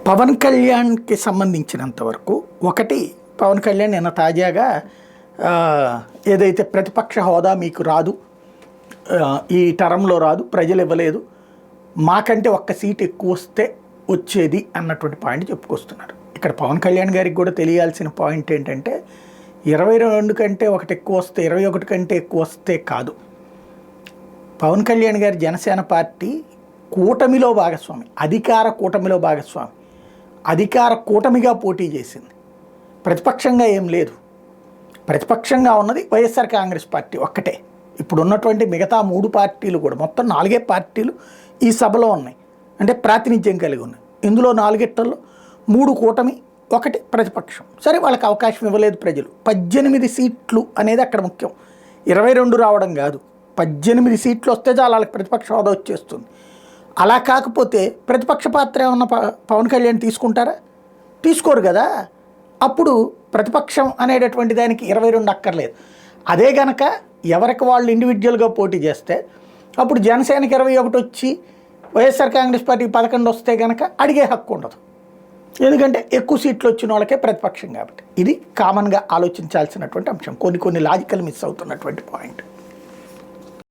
పవన్ కళ్యాణ్కి సంబంధించినంత వరకు ఒకటి, పవన్ కళ్యాణ్ నిన్న తాజాగా ఏదైతే ప్రతిపక్ష హోదా మీకు రాదు, ఈ టర్మ్లో రాదు, ప్రజలు ఇవ్వలేదు, మాకంటే ఒక్క సీట్ ఎక్కువ వస్తే వచ్చేది అన్నటువంటి పాయింట్ చెప్పుకొస్తున్నారు. ఇక్కడ పవన్ కళ్యాణ్ గారికి కూడా తెలియాల్సిన పాయింట్ ఏంటంటే 22 కంటే ఒకటి ఎక్కువ వస్తే, 21 కంటే ఎక్కువ వస్తే కాదు. పవన్ కళ్యాణ్ గారి జనసేన పార్టీ కూటమిలో భాగస్వామి, అధికార కూటమిలో భాగస్వామి, అధికార కూటమిగా పోటీ చేసింది, ప్రతిపక్షంగా ఏం లేదు. ప్రతిపక్షంగా ఉన్నది వైఎస్ఆర్ కాంగ్రెస్ పార్టీ ఒక్కటే. ఇప్పుడు ఉన్నటువంటి మిగతా 3 పార్టీలు కూడా, మొత్తం 4 పార్టీలు ఈ సభలో ఉన్నాయి, అంటే ప్రాతినిధ్యం కలిగి ఉన్నాయి. ఇందులో 4 3 కూటమి, 1 ప్రతిపక్షం. సరే, వాళ్ళకి అవకాశం ఇవ్వలేదు ప్రజలు. 18 సీట్లు అనేది అక్కడ ముఖ్యం, 22 రావడం కాదు. 18 సీట్లు వస్తే చాలా వాళ్ళకి ప్రతిపక్ష హోదా వచ్చేస్తుంది. అలా కాకపోతే ప్రతిపక్ష పాత్ర ఏమన్నా పవన్ కళ్యాణ్ తీసుకుంటారా? తీసుకోరు కదా. అప్పుడు ప్రతిపక్షం అనేటటువంటి దానికి 22 అక్కర్లేదు. అదే గనక ఎవరికి వాళ్ళు ఇండివిజువల్గా పోటీ చేస్తే అప్పుడు జనసేనకి 21 వచ్చి వైఎస్ఆర్ కాంగ్రెస్ పార్టీకి 11 వస్తే కనుక అడిగే హక్కు ఉండదు. ఎందుకంటే ఎక్కువ సీట్లు వచ్చిన వాళ్ళకే ప్రతిపక్షం కాబట్టి. ఇది కామన్గా ఆలోచించాల్సినటువంటి అంశం. కొన్ని లాజికల్ మిస్ అవుతున్నటువంటి పాయింట్.